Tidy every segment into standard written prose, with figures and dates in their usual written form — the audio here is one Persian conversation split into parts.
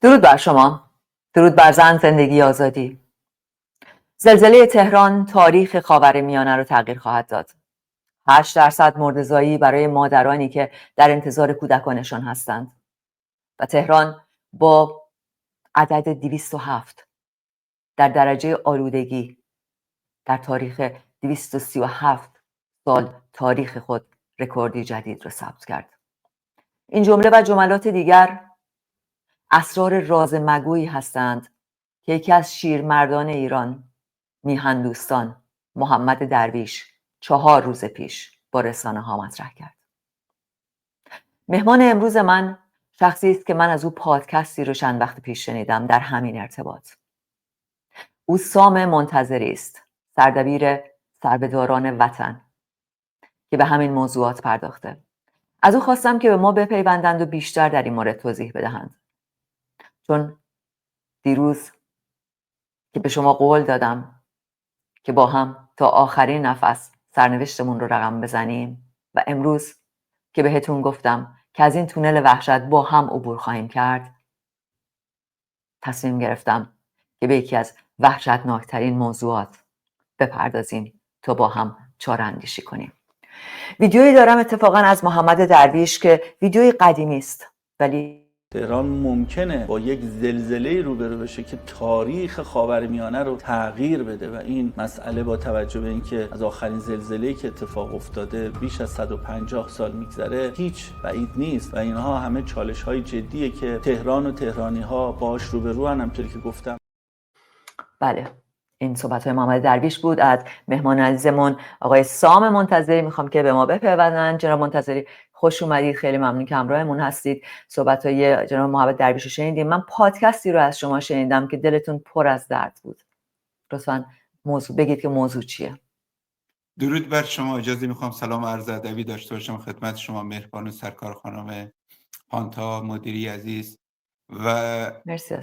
درود بر شما. درود بر زن، زندگی، آزادی. زلزله تهران تاریخ خاورمیانه رو تغییر خواهد داد. 8% مرده‌زایی برای مادرانی که در انتظار کودکانشان هستند و تهران با عدد 207 در درجه آلودگی در تاریخ 237 سال تاریخ خود رکوردی جدید را ثبت کرد. این جمله و جملات دیگر اسرار راز مگویی هستند که یکی از شیرمردان ایران، میهن محمد درویش 4 روز پیش با رسانه ها مطرح کرد. مهمان امروز من شخصی است که من از او پادکستی رو چند وقت پیش شنیدم در همین ارتباط. او سام منتظری است، سردبیر سربهداران وطن که به همین موضوعات پرداخته. از او خواستم که به ما بپیوندند و بیشتر در این مورد توضیح بدهند، چون دیروز که به شما قول دادم که با هم تا آخرین نفس سرنوشتمون رو رقم بزنیم و امروز که بهتون گفتم که از این تونل وحشت با هم عبور خواهیم کرد، تصمیم گرفتم که به یکی از وحشتناکترین موضوعات بپردازیم تا با هم چاره اندیشی کنیم. ویدیویی دارم اتفاقا از محمد درویش که ویدیوی قدیمی است، ولی تهران ممکنه با یک زلزله روبرو بشه که تاریخ خاورمیانه رو تغییر بده و این مسئله با توجه به اینکه از آخرین زلزله‌ای که اتفاق افتاده بیش از 150 سال میگذره هیچ بعید نیست و اینها همه چالش‌های جدیه که تهران و تهرانی‌ها باش روبرو هستن. همونطوری که گفتم بله، این صحبت‌های محمد درویش بود. از مهمان عزیزمون آقای سام منتظری میخوام که به ما بپیوندن. جناب منتظری خوش اومدید، خیلی ممنون که همراهمون هستید. صحبت‌های جناب محمد درویش رو شنیدیم. من پادکستی رو از شما شنیدم که دلتون پر از درد بود. لطفاً موضوع بگید که موضوع چیه. درود بر شما. اجازه میخوام سلام عرض ادبی داشته باشم خدمت شما مهربان سرکار خانم پانتا مدیری عزیز و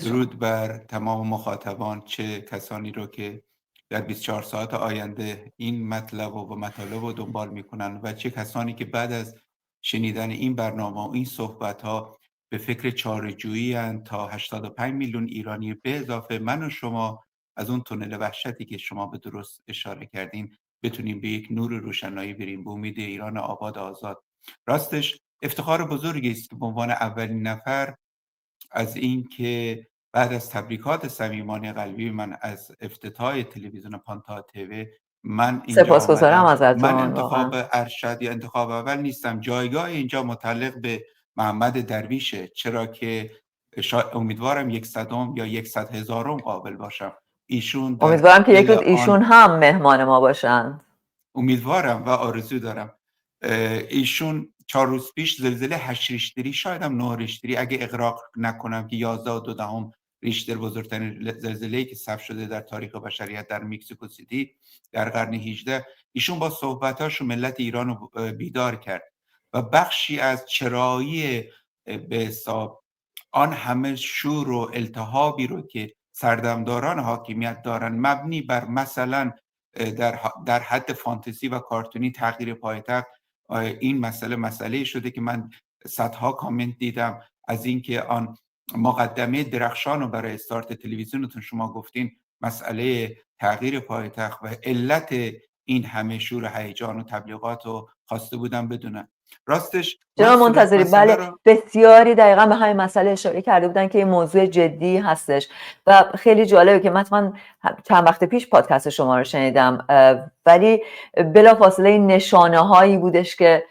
درود بر تمام مخاطبان، چه کسانی رو که در 24 ساعت آینده این مطلب و مطالب رو دنبال میکنن و چه کسانی که بعد از شنیدن این برنامه و این صحبت ها به فکر چاره‌جویی اند تا 85 میلیون ایرانی به اضافه من و شما از اون تونل وحشتی که شما به درست اشاره کردین بتونیم به یک نور روشنایی بریم به امید ایران آباد آزاد. راستش افتخار بزرگی است که به عنوان اولین نفر از این که بعد از تبریکات صمیمانه قلبی من از افتتاح تلویزیون پانتا تیوی من اینجا سپاسگزارم ازتون. من انتخاب ارشد یا انتخاب اول نیستم. جایگاه اینجا متعلق به محمد درویشه، چرا که امیدوارم 100 یا 100,000 قابل باشم. ایشون امیدوارم که یک روز ایشون هم مهمان ما باشن. امیدوارم و آرزو دارم. ایشون 4 روز پیش زلزله 8 ریشتری، شاید هم 9 ریشتری اگه اغراق نکنم، که 11.2 ریشتر بزرگترین زلزله‌ای که ثبت شده در تاریخ بشریت در مکزیکو سیتی در قرن 18. ایشون با صحبتاشو ملت ایران رو بیدار کرد و بخشی از چرایی به حساب آن همه شور و التهابی رو که سردمداران حاکمیت دارن مبنی بر مثلا در حد فانتزی و کارتونی تغییر پایتخت، این مسئله شده که من صدها کامنت دیدم از اینکه آن مقدمه درخشان رو برای استارت تلویزیونتون شما گفتین مسئله تغییر پایتخت و علت این همه شور و هیجان و تبلیغات رو خواسته بودم بدونم. راستش جناب منتظری بله بسیاری دقیقا به همین مسئله اشاره کرده بودن که این موضوع جدی هستش و خیلی جالبه که من چند وقت پیش پادکست شما رو شنیدم، ولی بلافاصله این نشانه هایی بودش که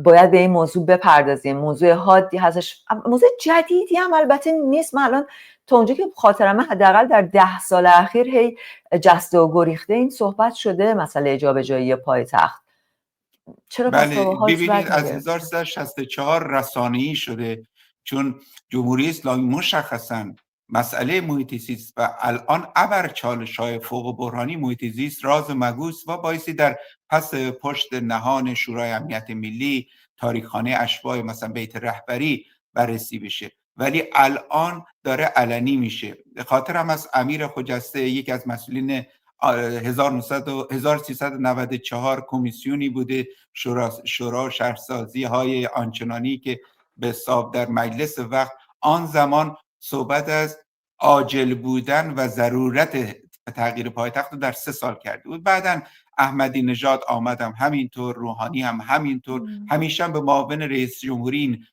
باید به این موضوع بپردازیم. موضوع حادی هستش، موضوع جدیدی هم البته نیست. من الان تا اونجا که خاطرمه حداقل در 10 سال اخیر هی جسته و گریخته این صحبت شده مسئله جابجایی پایتخت. چرا بله ببینید از 1364 رسانه‌ای شده، چون جمهوری اسلامی مشخصاً مسئله محیط زیست و الان ابر چالش‌های فوق بحرانی محیط زیست راز مگوست و باعثی در پس پشت نهان شورای امنیت ملی تاریخخانه اشباح مثلا بیت رهبری بررسی بشه، ولی الان داره علنی میشه. خاطرم از امیر خجسته، یکی از مسئولین 1394 کمیسیونی بوده شورا شهرسازی های آنچنانی که به حساب در مجلس وقت آن زمان صحبت از عاجل بودن و ضرورت تغییر پایتخت رو در 3 سال کرده بود. بعداً احمدی نژاد آمدم همینطور، روحانی هم همینطور، همیشه به معاون رئیس جمهوری این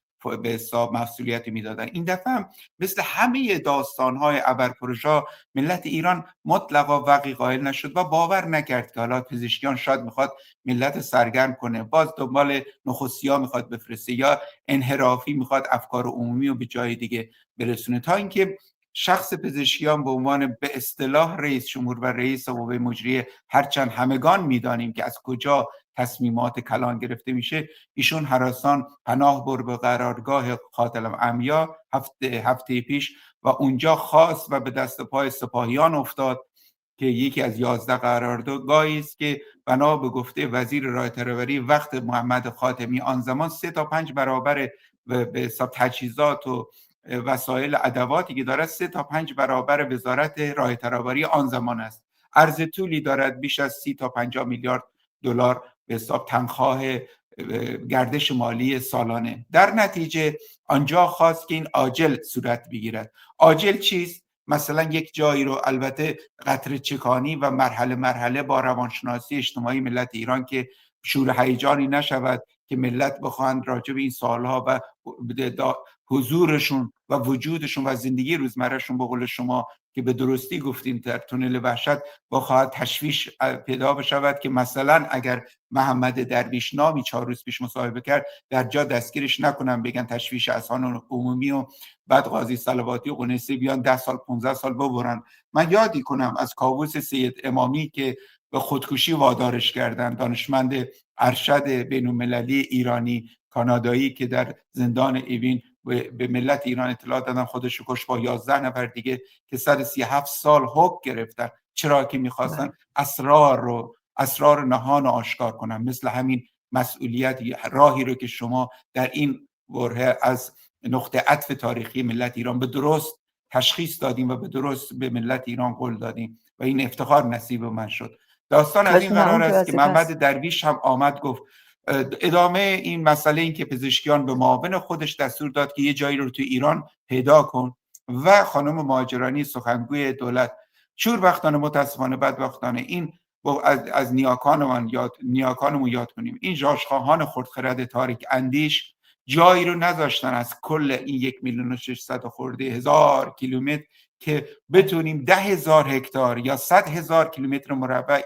به حساب مسئولیت میدادن. این دفعه هم مثل همه داستان‌های ابرپروژه ملت ایران مطلقا وقی قائل نشد و باور نکرد که حالا پزشکیان شاید میخواد ملت سرگرم کنه، باز دنبال نخستی‌ها میخواد بفرسته یا انحرافی میخواد افکار عمومی رو به جای دیگه برسونه، تا اینکه شخص پزشکیان به عنوان به اصطلاح رئیس جمهور و رئیس قوه مجریه، هرچند همگان میدانیم که از کجا تصمیمات کلان گرفته میشه، ایشون هراسان پناه برد به قرارگاه قاتل عمیا هفته پیش و اونجا خواست و به دست پای سپاهیان افتاد که یکی از 11 قراردادگاهی است که بنا به گفته وزیر راه تروری وقت محمد خاتمی آن زمان 3 تا 5 برابر به حساب تجهیزات و وسایل ادواتی که دارد 3 تا 5 برابر وزارت راه تروری آن زمان است. عرض طولی دارد بیش از 30 تا 50 میلیارد دلار به حساب تنخواه گردش مالی سالانه. در نتیجه آنجا خواست که این عاجل صورت بگیرد. عاجل چیست؟ مثلا یک جایی رو البته قطره چکانی و مرحله مرحله با روانشناسی اجتماعی ملت ایران که شور هیجانی نشود که ملت بخواهند راجع به این سالها و حضورشون و وجودشون و زندگی روزمرهشون به قول شما که به درستی گفتیم در تونل وحشت بخواهد تشویش پیدا بشود که مثلا اگر محمد درویش نامی 4 روز پیش مصاحبه کرد در جا دستگیرش نکنن بگن تشویش اذهان عمومی و بعد قاضی صلواتی و قنیسی بیان 10 سال 15 سال ببرن. من یادی کنم از کاووس سید امامی که به خودکشی وادارش کردن، دانشمند ارشد بین‌المللی ایرانی کانادایی که در زندان ایوین به ملت ایران اطلاع دادن خودش رو کشت با 11 نفر دیگه که 137 سال حکم گرفتن، چرا که میخواستن اسرار نهان آشکار کنن. مثل همین مسئولیت راهی رو که شما در این بره از نقطه عطف تاریخی ملت ایران به درست تشخیص دادیم و به درست به ملت ایران قول دادیم و این افتخار نصیب من شد. داستان از این قرار است که محمد درویش هم آمد گفت ادامه این مسئله این که پزشکیان به معاون خودش دستور داد که یه جایی رو تو ایران پیدا کن و خانم مهاجرانی سخنگوی دولت شوربختانه متاسفانه بدبختانه این از نیاکانمون یاد کنیم، این ژاژخواهان خردخرد تاریک اندیش جایی رو نذاشتن از کل این 1,600,000 خورده هزار کیلومتر که بتونیم 10,000 هکتار یا 100,000 کیلومتر مربع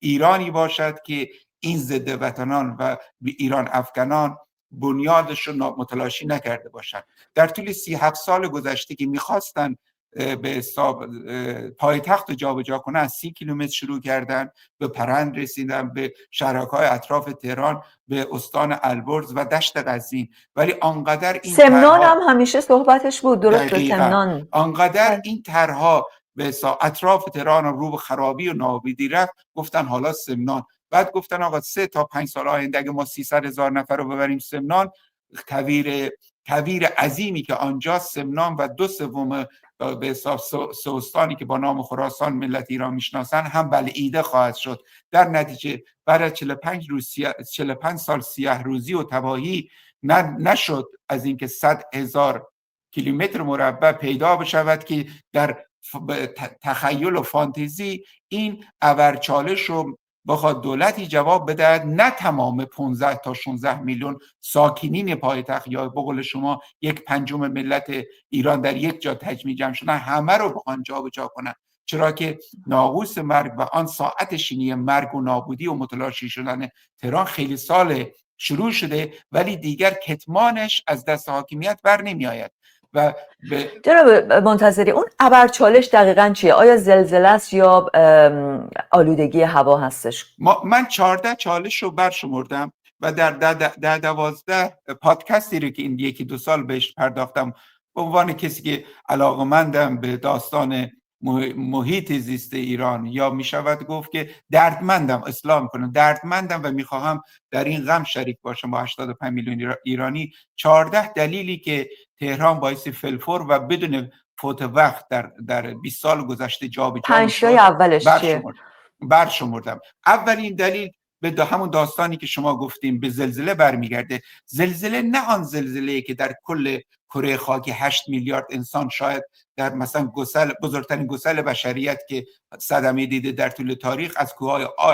ایرانی باشد که این ضد وطنان و ایران افغانان بنیادش رو متلاشی نکرده باشند. در طول 37 سال گذشته که میخواستن به حساب پایتخت رو جابجا کنن از 30 کیلومتر شروع کردن، به پرند رسیدن، به شهرک‌های اطراف تهران، به استان البرز و دشت قزوین، ولی آنقدر این سمنان هم همیشه صحبتش بود، درست به سمنان آنقدر این طرح‌ها به حساب اطراف تهران رو به خرابی و نابودی رفت، گفتن حالا سمنان. بعد گفتن آقا 3 تا 5 سال آینده اگه ما 300,000 نفر رو ببریم سمنان، کویر عظیمی که آنجا سمنان و 2/3 به حساب سوستانی که با نام خراسان ملت ایران میشناسن هم بلعیده خواهد شد. در نتیجه بعد از 45 سال سیاه روزی و تباهی نشد از اینکه 100,000 کیلومتر مربع پیدا بشود که در تخیل و فانتزی این ابرچالش رو بخواد دولتی جواب بدهد، نه تمام 15 تا 16 میلیون ساکنین پایتخت یا به قول شما 1/5 ملت ایران در یک جا تجمیع جمع شدن همه رو بخوان جابجا کنن، چرا که ناقوس مرگ و آن ساعت شینی مرگ و نابودی و متلاشی شدن تهران خیلی سال شروع شده ولی دیگر کتمانش از دست حاکمیت بر نمی آید. و جناب منتظری اون ابرچالش دقیقاً چیه؟ آیا زلزله است یا آلودگی هوا هستش؟ من 14 چالش رو برشمردم و در 12 پادکستی رو که این 1-2 سال بهش پرداختم به عنوان کسی که علاقه‌مندم به داستان محیط زیست ایران، یا می شود گفت که دردمندم، اصلاح میکنم، دردمندم و میخواهم در این غم شریک باشم با 85 میلیون ایرانی. 14 دلیلی که تهران باعث فلفور و بدون فوت وقت در 20 سال گذشته جابجا 5 تای اولش چیه؟ برشمردم. اولین دلیل به همون داستانی که شما گفتیم به زلزله برمیگرده. زلزله نه آن زلزله‌ای که در کل کره خاکی 8 میلیارد انسان شاید در مثلا بزرگترین گسل بشریت که صدمه دیده در طول تاریخ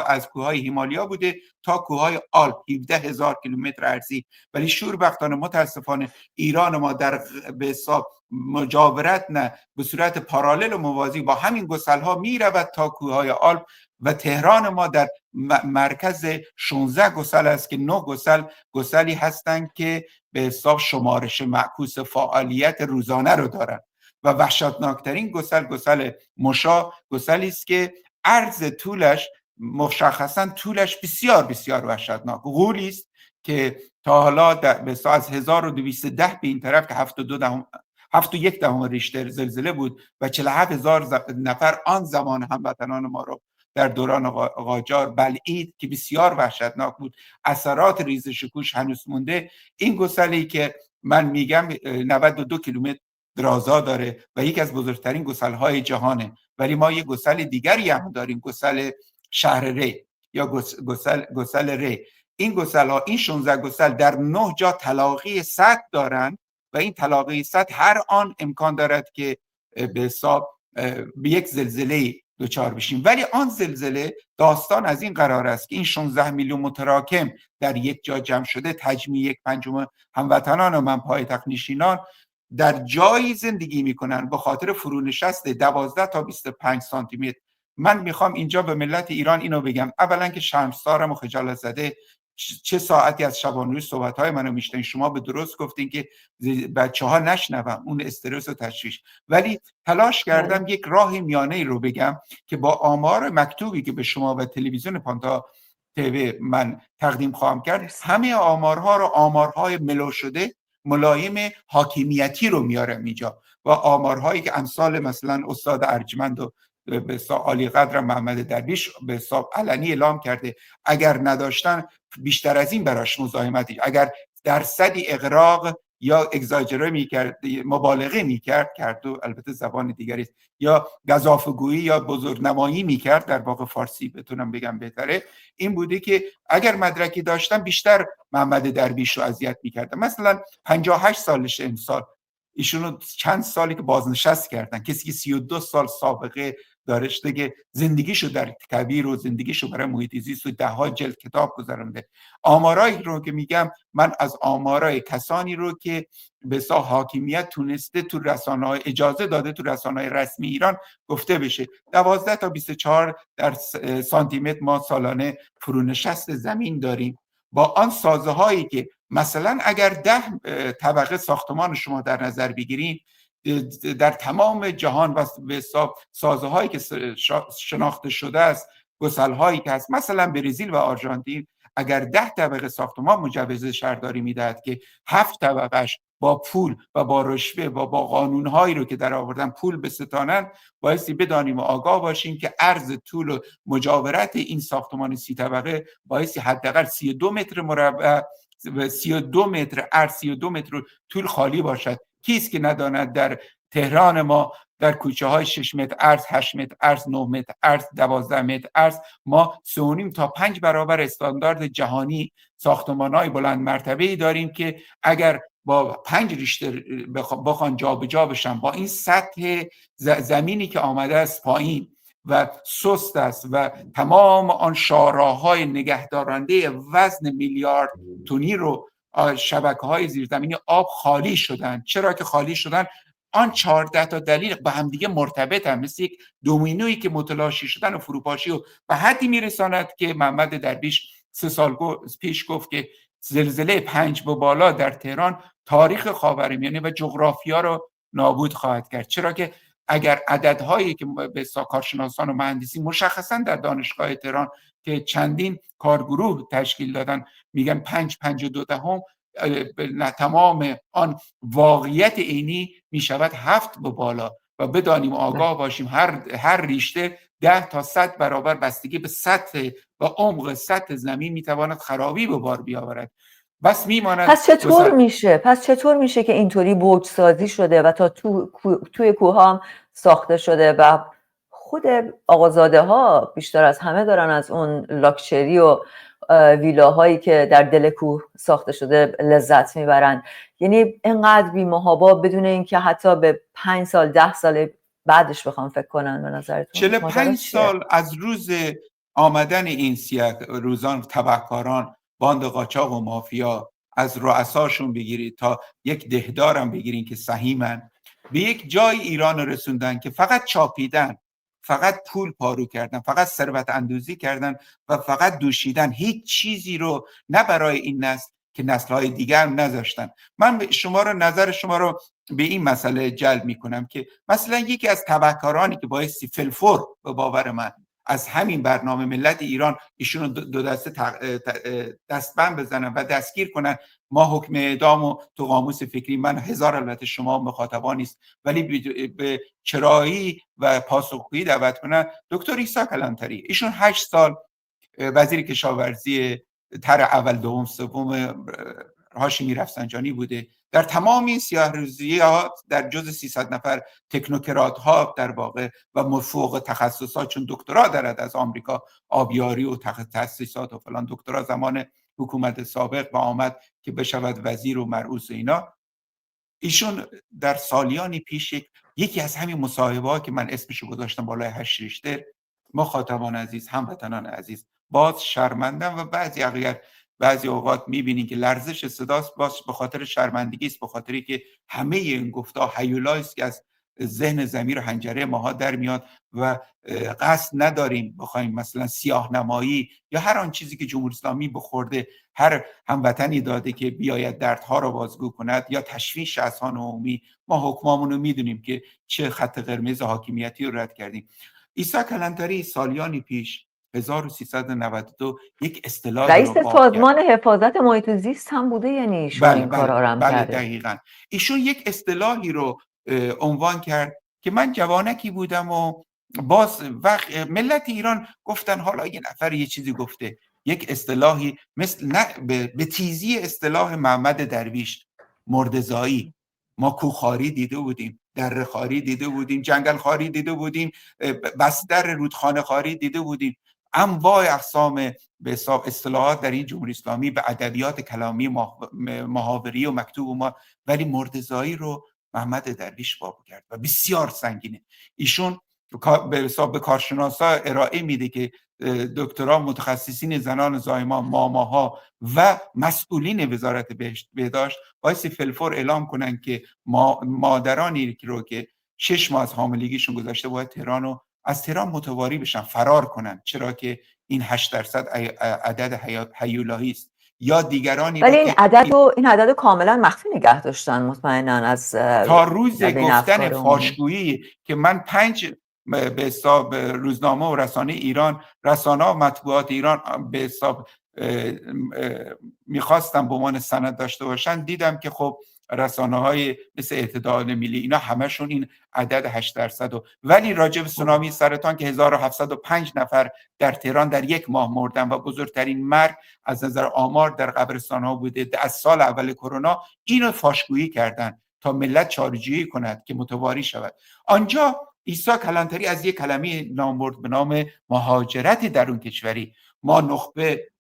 از کوههای هیمالیا بوده تا کوههای آلپ 17,000 کیلومتر ارضی، ولی شوربختانه متاسفانه ایران ما در به حساب مجاورت نه به صورت پارالل و موازی با همین گسل‌ها میرود تا کوههای آلپ و تهران ما در مرکز 16 گسل است که 9 گسلی هستند که به حساب شمارش معکوس فعالیت روزانه رو دارن و وحشتناکترین گسل مشا گسلی است که عرض طولش مشخصا طولش بسیار بسیار وحشتناک، غولی است که تا حالا از 1210 به این طرف که 7.1 ریشتر زلزله بود و 47,000 نفر آن زمان هموطنان ما رو در دوران قاجار بلعید که بسیار وحشتناک بود. اثرات ریزش کوش هنوز مونده. این گسلی که من میگم 92 کیلومتر درازا داره و یکی از بزرگترین گسل‌های جهانه، ولی ما یه گسل دیگری هم داریم، گسل شهر ری یا گسل ری. این گسل‌ها، این 16 گسل در 9 جا تلاقی سد دارن و این تلاقی سد هر آن امکان دارد که به حساب به یک زلزله دچار بشیم. ولی آن زلزله داستان از این قرار است که این 16 میلیون متراکم در یک جا جمع شده، تجمیع 1/5 هموطنان و من پایتخت نشینان در جایی زندگی میکنن به خاطر فرونشست 12 تا 25 سانتی متر. من میخوام اینجا به ملت ایران اینو بگم، اولا که شرمسارم و خجالت زده چه ساعتی از شبانه روز صحبت‌های منو میشنین. شما به درست گفتین که بچه‌ها نشنون اون استرس و تشویش، ولی تلاش کردم یک راه میانه‌ای رو بگم که با آمار مکتوبی که به شما و تلویزیون پانتا تیوی من تقدیم خواهم کرد، همه آمارها رو آمارهای ملو شده ملایم حاکمیتی رو میارم اینجا و آمارهایی که امثال مثلا استاد ارجمند و به حساب عالی قدر محمد درویش به حساب علنی اعلام کرده، اگر نداشتن بیشتر از این براش مزاحمت، اگر درصدی اغراق یا اگزاجره میکرد، مبالغه میکرد و البته زبان دیگری است، یا گزافه‌گویی یا بزرگنمایی میکرد، در واقع فارسی بتونم بگم بهتره، این بوده که اگر مدرکی داشتن بیشتر محمد درویش رو اذیت میکردن. مثلا 58 سالش امسال، ایشونو چند سالی که بازنشست کردن، کسی که 32 سال سابقه داشته که زندگیشو در کبیر و زندگیشو برای محیط زیست و 10 جلد کتاب گذرونده. آمارایی رو که میگم من از آمارای کسانی رو که به حساب حاکمیت تونسته تو رسانه‌های اجازه داده تو رسانه‌های رسمی ایران گفته بشه 12 تا 24 در سانتی متر ما سالانه فرونشست زمین داریم. با آن سازه هایی که مثلا اگر 10 طبقه ساختمان شما در نظر بگیرین، در تمام جهان و به حساب سازه هایی که شناخته شده است، گسل هایی که هست مثلا برزیل و آرژانتین، اگر 10 طبقه ساختمان مجوز شهرداری میدهد که 7 طبقهش با پول و با رشوه و با قانون هایی رو که در آوردن پول بستانن، بایستی بدانیم و آگاه باشیم که عرض طول و مجاورت این ساختمان 30 طبقه بایستی حداقل 32 متر مربع و 32 متر عرض 32 متر طول خالی باشد. کیست که نداند در تهران ما در کوچه های 6 متر عرض، 8 متر عرض، 9 متر عرض، 12 متر عرض ما 3.5 تا 5 برابر استاندارد جهانی ساختمان‌های بلند مرتبه‌ای داریم که اگر با 5 ریشتر بخوان جابجا بشن، با این سطح زمینی که آمده است پایین و سست است و تمام آن شاهراه‌های نگهدارنده وزن میلیارد تونی رو شبکه‌های زیرزمینی آب خالی شدن. چرا که خالی شدن؟ آن 14 تا دلیل با هم دیگه مرتبط هم، مثل یک دومینویی که متلاشی شدن و فروپاشی و به حدی میرساند که محمد درویش 3 سال پیش گفت که زلزله 5 به بالا در تهران تاریخ خاورمیانه و جغرافیا رو نابود خواهد کرد. چرا که اگر عددهایی که به کارشناسان و مهندسی مشخصا در دانشگاه تهران که چندین کارگروه تشکیل دادن میگن 5.52 تمام آن واقعیت عینی میشود 7 به بالا و بدانیم و آگاه باشیم هر ریشته 10 تا 100 برابر بستگی به سطح و عمق سطح زمین میتواند خرابی به بار بیاورد. بس میماند. پس چطور میشه که اینطوری برج سازی شده و تا توی کوه هم ساخته شده و خود آقازاده ها بیشتر از همه دارن از اون لاکچری و ویلاهایی که در دل کوه ساخته شده لذت میبرن. یعنی اینقدر بی‌محابا بدون اینکه حتی به 5 سال 10 سال بعدش بخوام فکر کنن. به نظرتون 45 سال از روز آمدن این سیاه روزان تبهکاران، باند قاچاق و مافیا، از رؤساشون بگیرید تا یک دهدارم بگیرین که سهیمن، به یک جای ایران رسوندن که فقط چاپیدن، فقط پول پارو کردن، فقط ثروت اندوزی کردن و فقط دوشیدن. هیچ چیزی رو نه برای این نسل که نسل‌های دیگر نذاشتن. من نظر شما رو به این مسئله جلب میکنم که مثلا یکی از تبهکارانی که بایستی فلفور به باور من از همین برنامه ملت ایران ایشونو دو دسته دستبند بزنن و دستگیر کنن، ما حکم اعدام و تو قاموس فکری من هزار البته شما مخاطبان نیست ولی به چرایی و پاسخگویی دعوت کنن دکتر عیسی کلانتری. ایشون 8 سال وزیر کشاورزی تر اول دوم سوم هاشمی رفسنجانی بوده. در تمام این سیاه‌روزی‌ها در جز 300 نفر تکنوکرات ها در واقع و فوق تخصصات، چون دکترا دارد از آمریکا، آبیاری و تاسیسات و فلان، دکترا زمان حکومت سابق و آمد که بشود وزیر و مرؤوس اینا. ایشون در سالیانی پیش یکی از همین مصاحبه‌ها که من اسمشو گذاشتم بالای 8 ریشتر، مخاطبان عزیز، هموطنان عزیز، باز شرمندم و بعضی اوقات میبینین که لرزش صداست، باز به خاطر شرمندگی است، به خاطری که همه این گفت‌ها هیولایی است که از ذهن ضمیر و حنجره ماها در میاد و قصد نداریم بخوایم مثلا سیاه نمایی یا هر آن چیزی که جمهوری اسلامی بخورده هر هموطنی داده که بیاید دردها رو بازگو کند یا تشویش اذهان عمومی. ما حکمامون رو میدونیم که چه خط قرمز حاکمیتی رو رد کردیم. عیسی کلانتری سالیانی پیش 1392 یک اصطلاحی رئیس رو سازمان حفاظت محیط زیست هم بوده، یعنی ایشون این کارا رو هم کرده. دقیقاً. ایشون یک اصطلاحی رو عنوان کرد که من جوانکی بودم و باز ملت ایران گفتن حالا یه نفر یه چیزی گفته، یک اصطلاحی مثل به تیزی اصطلاح محمد درویش، مرده‌زایی. ما کوخاری دیده بودیم، دره خاری دیده بودیم، جنگل خاری دیده بودیم، بستر رودخانه خاری دیده بودیم. انواع اقسام به حساب اصطلاحات در این جمهوری اسلامی به ادبیات کلامی محاوری و مکتوب ما، ولی مرده‌زایی رو محمد درویش باب کرد و بسیار سنگینه. ایشون به حساب به کارشناسا ارائه میده که دکترا، متخصصین زنان زایمان، ماماها و مسئولین وزارت بهداشت باعث فلفور اعلام کنن که مادرانی رو که 6 ماه از حاملگیشون گذشته باید از تهران متواری بشن، فرار کنن، چرا که این 8% عدد هیولایی است. یا دیگرانی ولی این عدد کاملا مخفی نگه داشتن مطمئنا از تا روز گفتن فاشگویی که من 5 به حساب روزنامه و رسانه ایران، رسانه و مطبوعات ایران به حساب میخواستم به عنوان سند داشته باشن، دیدم که خب رسانه‌های مثل اعتدال ملی اینا همشون این عدد 8% ولی راجع به سونامی سرطان که 1705 نفر در تهران در یک ماه مردن و بزرگترین مرگ از نظر آمار در قبرستان‌ها بوده از سال اول کرونا، اینو فاشگویی کردن تا ملت چاره‌جویی کند که متواری شود. آنجا عیسی کلانتری از یک کلمه نام برد به نام مهاجرت درون کشوری. ما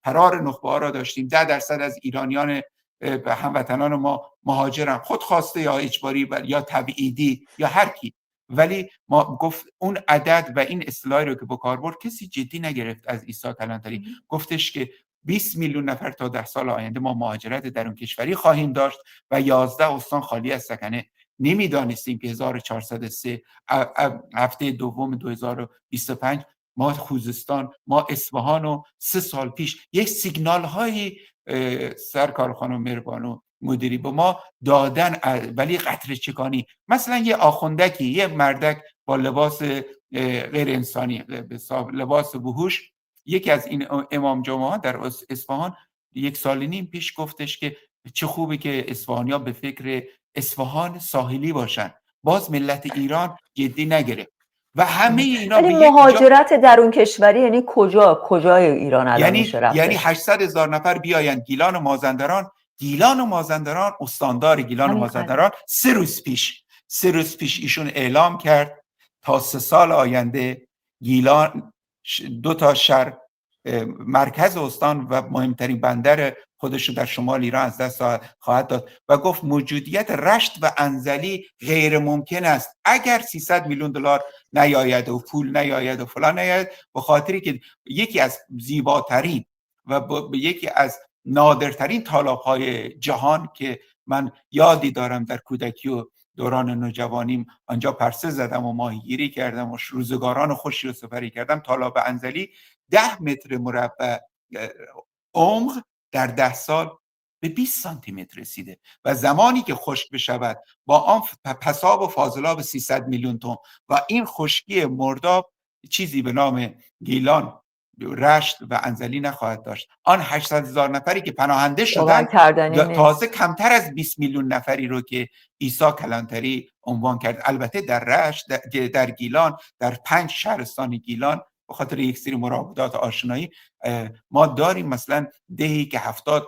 فرار نخبه ها را داشتیم. 10% از ایرانیان به هموطنان ما مهاجرن، خودخواسته یا اجباری یا تبعیدی یا هر کی. ولی ما گفت اون عدد و این اصطلاحی رو که به کار برد کسی جدی نگرفت از عیسی کلانتری. گفتش که 20 میلیون نفر تا 10 سال آینده ما مهاجرت درون کشوری خواهیم داشت و 11 استان خالی از سکنه. نمیدانستیم که 1403 هفته دوم 2025 ما خوزستان، ما اصفهان و 3 سال پیش یک سیگنال هایی سرکار خانم مهربانو مدیری به ما دادن، ولی قطره چکانی. مثلا یه آخوندکی، یه مردک با لباس غیر انسانی، لباس وحوش، یکی از این امام جمعه ها در اصفهان 1.5 سال پیش گفتش که چه خوبه که اصفهانی‌ها به فکر اصفهان ساحلی باشن. باز ملت ایران جدی نگرفت و همه اینا به مهاجرت درون کشوری یعنی کجای ایران الان میشه رفتش؟ یعنی 800,000 نفر بیاین گیلان و مازندران استاندار گیلان و مازندران 3 روز پیش ایشون اعلام کرد تا 3 سال آینده گیلان 2 تا شهر مرکز استان و مهمترین بندر خودش رو در شمال ایران از دست خواهد داد و گفت موجودیت رشت و انزلی غیر ممکن است اگر 300 میلیون دلار نیاید و پول نیاید و فلان نیاید، به خاطری که یکی از زیباترین و یکی از نادرترین تالاب‌های جهان که من یادی دارم در کودکی و دوران نوجوانیم آنجا پرسه زدم و ماهیگیری کردم و روزگاران خوشی رو سپری کردم. تالاب انزلی 10 متر مربع عمق در 10 سال به 20 سانتی متر رسیده و زمانی که خشک بشود با آن پساب و فاضلاب 300 میلیون تن و این خشکی مرداب چیزی به نام گیلان، رشت و انزلی نخواهد داشت. آن 800,000 نفری که پناهنده شدن تازه کمتر از 20 میلیون نفری رو که عیسی کلانتری عنوان کرد. البته در رشت، در گیلان، در 5 شهرستان گیلان به خاطر یک سری مراودات آشنایی ما داریم مثلا دهی که 70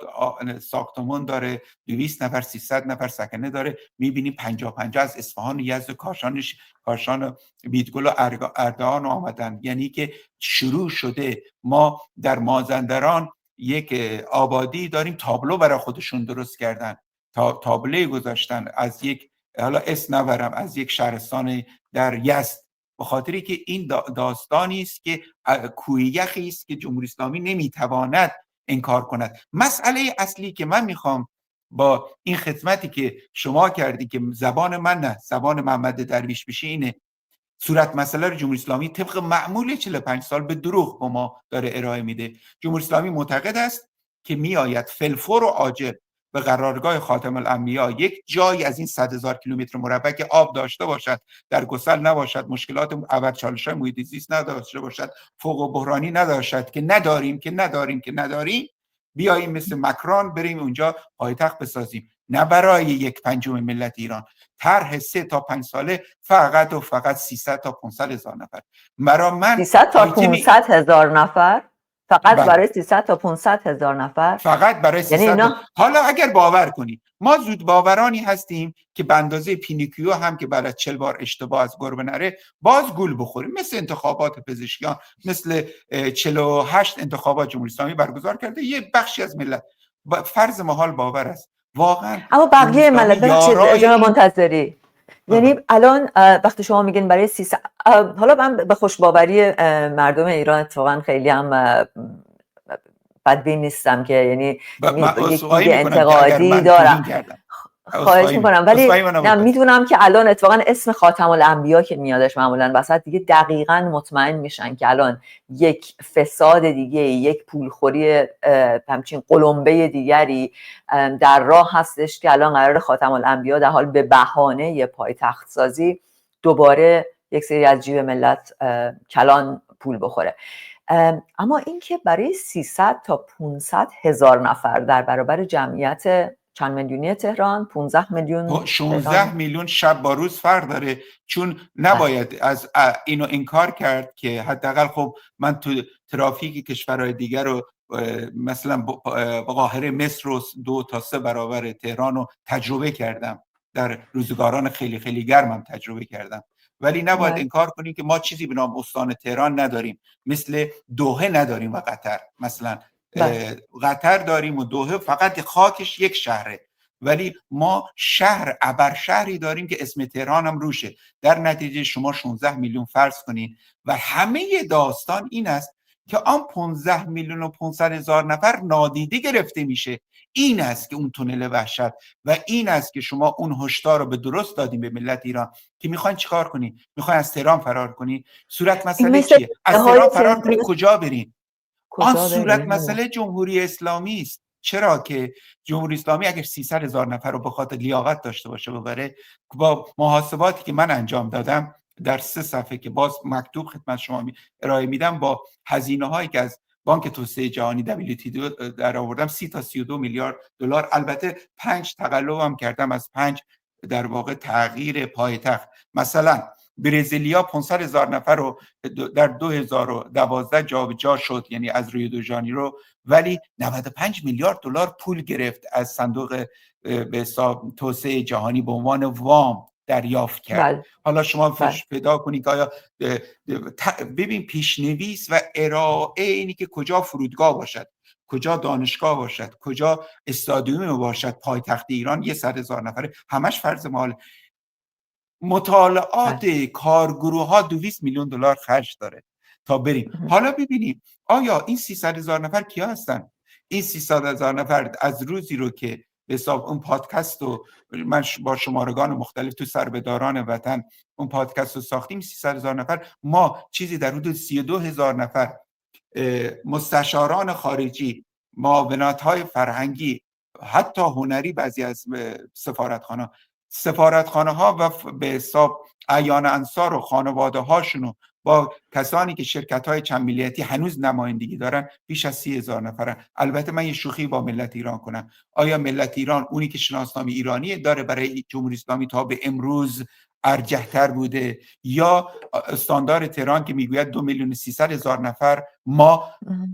ساختمان داره، 200 نفر 300 نفر سکنه داره، میبینیم 50 از اصفهان و یزد و کاشان بیدگل و اردهان آمدن. یعنی که شروع شده. ما در مازندران یک آبادی داریم تابلو برای خودشون درست کردن، تابلو گذاشتن از یک، حالا اسم نبرم، از یک شهرستان در یزد، به خاطری که این داستانی است که کوه یخی است که جمهوری اسلامی نمیتواند انکار کند. مسئله اصلی که من میخوام با این خدمتی که شما کردی که زبان من نه زبان محمد درویش بشه اینه، صورت مسئله رو جمهوری اسلامی طبق معمول 45 سال به دروغ با ما داره ارائه میده. جمهوری اسلامی معتقد است که میآید فلفور و عاجل به قرارگاه خاتم الانبیا یک جایی از این 100,000 کیلومتر مربع که آب داشته باشد، در گسل نباشد، مشکلات چالش‌های محیط زیست نداشته باشد، فوق بحرانی نداشد که نداریم، بیاییم مثل مکران بریم اونجا پایتخت بسازیم. نه برای 1/5 ملت ایران، طرح 3 تا 5 ساله فقط و فقط 300 تا 500,000 نفر. برای من 300 تا 500,000 نفر فقط برای 300 تا 500,000 نفر، فقط برای 300. یعنی حالا اگر باور کنی ما زود باورانی هستیم که به اندازه پینوکیو هم که بعد از 40 بار اشتباه از گربه نره باز گول بخوریم، مثل انتخابات پزشکیان، مثل 48 انتخابات جمهوری اسلامی برگزار کرده یه بخشی از ملت فرض محال باور است واقعا. اما بقیه ملت جناب منتظری، یعنی الان وقتی شما میگین برای 300، حالا من به خوشباوری مردم ایران اتفاقا خیلی هم بدبین نیستم که یعنی یک انتقادی دارم، خواهش میکنم، ولی نه میدونم که الان اتفاقا اسم خاتم الانبیا که میادش معمولا وسط دیگه دقیقاً مطمئن میشن که الان یک فساد دیگه، یک پولخوری همچین قلمبه دیگری در راه هستش که الان قرار خاتم الانبیا در حال به بهانه پایتخت سازی دوباره یک سری از جیب ملت کلان پول بخوره. اما این که برای 300 تا 500 هزار نفر در برابر جمعیت چند میلیونی تهران، 15 میلیون 16 میلیون شب با روز فرق داره، چون نباید از اینو انکار کرد که حداقل خب من تو ترافیک کشورهای دیگر رو مثلا قاهره مصر رو 2 تا 3 برابر تهران رو تجربه کردم، در روزگاران خیلی خیلی گرمم تجربه کردم، ولی نباید انکار کنیم که ما چیزی به نام استان تهران نداریم، مثل دوحه نداریم و قطر مثلا قطر داریم و دوحه فقط خاکش یک شهره، ولی ما ابر شهری داریم که اسم تهران هم روشه. در نتیجه شما 16 میلیون فرض کنین و همه داستان این است که آن 15 میلیون و 500 هزار نفر نادیده گرفته میشه. این است که اون تونل وحشت و این است که شما اون هشدار رو به درست دادیم به ملت ایران که میخواین چیکار کنین؟ میخواین از تهران فرار کنین؟ صورت مسئله چیه؟ از تهران فرار کنین کجا برین؟ آن صورت مسئله جمهوری اسلامی است. چرا که جمهوری اسلامی اگر 300 هزار نفر رو به خاطر لیاقت داشته باشه ببره، با محاسباتی که من انجام دادم در 3 صفحه که باز مکتوب خدمت شما ارائه میدم، با هزینه هایی که از بانک توسعه جهانی WTO در آوردم 30 تا 32 میلیارد دلار، البته 5 تقلب هم کردم از 5 در واقع تغییر پایتخت. مثلا برزیلیا 500 هزار نفر رو در 2012 جابجا شد، یعنی از ریو دو ژانیرو، ولی 95 میلیارد دلار پول گرفت از صندوق به حساب توسعه جهانی به عنوان وام دریافت کرد. بله. حالا شما بله. پیدا کنید که آیا ببین پیشنویس و ارائه اینی که کجا فرودگاه باشد، کجا دانشگاه باشد، کجا استادیوم باشد، پایتخت ایران 100,000 نفره، همش فرض محال. مطالعات کارگروه ها 200 میلیون دلار خرج داره تا بریم. حالا ببینیم آیا این 300,000 نفر کیا هستن؟ این 300,000 نفر از روزی رو که به حساب اون پادکست رو من با شمارگان مختلف تو سربداران وطن اون پادکست رو ساختیم، 300,000 نفر، ما چیزی در حدود 32,000 نفر مستشاران خارجی، معاونت‌های فرهنگی، حتی هنری، بعضی از سفارتخانه ها و به حساب اعیان انصار و خانواده هاشون با کسانی که شرکت های چند ملیتی هنوز نمایندگی دارن بیش از 30,000 نفرن. البته من یه شوخی با ملت ایران کنم، آیا ملت ایران اونی که شناسنامه ایرانی داره برای جمهوری اسلامی تا به امروز ارجح‌تر بوده، یا استاندار تهران که میگوید 2,300,000 نفر ما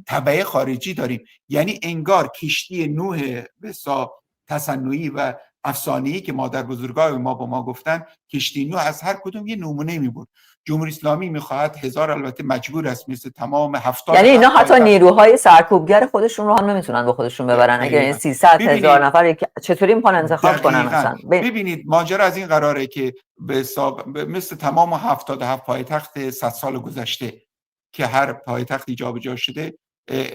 تبعه خارجی داریم؟ یعنی انگار کشتی نوح به حساب تصنعی و افسانه‌ای که مادر بزرگای ما با ما گفتن، کشتی نوح از هر کدوم یه نمونه میبود. جمهوری اسلامی میخواهد 1000، البته مجبور است مثل تمام 70، یعنی اینا حتی نیروهای سرکوبگر خودشون رو هم نمیتونن با خودشون ببرن. اگر این 300,000 نفر چطوری میخوان انتخاب کنن مثلا؟ ببینید ماجرا از این قراره که به حساب مثل تمام 77 پایتخت 100 سال گذشته که هر پایتخت جابجا شده،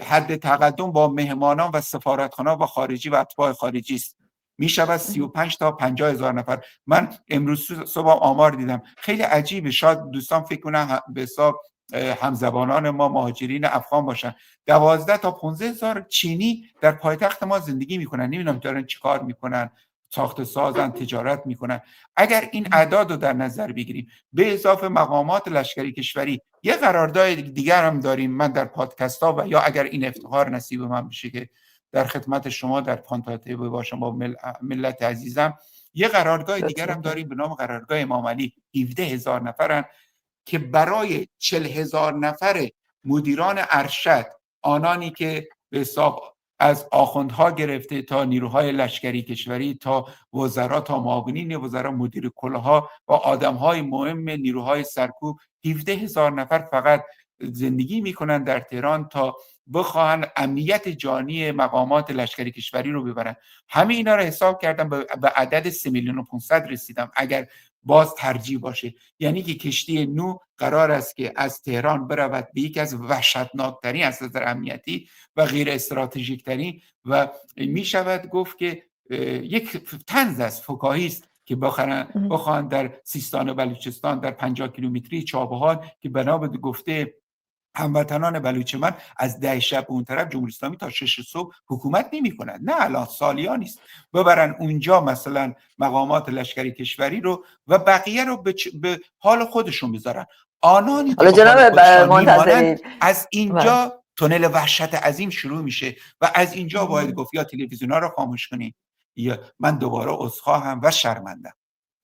حد تقدم با مهمانان و سفارتخانه و خارجی و اتباع خارجی است. می شود 35 تا 50,000 نفر. من امروز صبح آمار دیدم خیلی عجیبه، شاید دوستان فکر کنن به حساب همزبانان ما مهاجرین افغان باشن، 12 تا 15,000 چینی در پایتخت ما زندگی میکنن. نمیدونم دارن چیکار میکنن، ساخت سازن، تجارت میکنن. اگر این اعداد رو در نظر بگیریم به اضافه مقامات لشکری کشوری، یه قرارداد دیگر هم داریم. من در پادکست ها و یا اگر این افتخار نصیب من بشه که در خدمت شما در پانتاتیو باشم با ملت عزیزم، یه قرارگاه دیگر هم داریم به نام قرارگاه امام علی. 17,000 نفرن که برای 40,000 نفر مدیران ارشد، آنانی که به حساب از آخوندها گرفته تا نیروهای لشکری کشوری تا وزرا تا معاونین وزرا، مدیر کلها و آدمهای مهم نیروهای سرکوب، 17,000 نفر فقط زندگی میکنن در تهران تا بخواهن امنیت جانی مقامات لشکری کشوری رو ببرن. همه اینا رو حساب کردم به عدد 3,500,000 رسیدم اگر باز ترجیح باشه. یعنی که کشتی نو قرار است که از تهران برود به یکی از وحشتناکترین از نظر امنیتی و غیر استراتژیک ترین و می شود گفت که یک طنز است، فکاهی است که بخواهند در سیستان و بلوچستان در 50 کیلومتری چابهار که بنا به گفته هموطنان بلوچ من از 10 شب اون طرف جمهوری اسلامی تا 6 صبح حکومت نمی کنند، نه الان سالیان است، ببرن اونجا مثلا مقامات لشکری کشوری رو و بقیه رو به حال خودشون بذارن. آنانی که جناب منتظری از اینجا تونل وحشت عظیم شروع میشه و از اینجا باید گفت یا تلویزیون‌ها رو خاموش کنید یا من دوباره عذرخواهم و شرمندم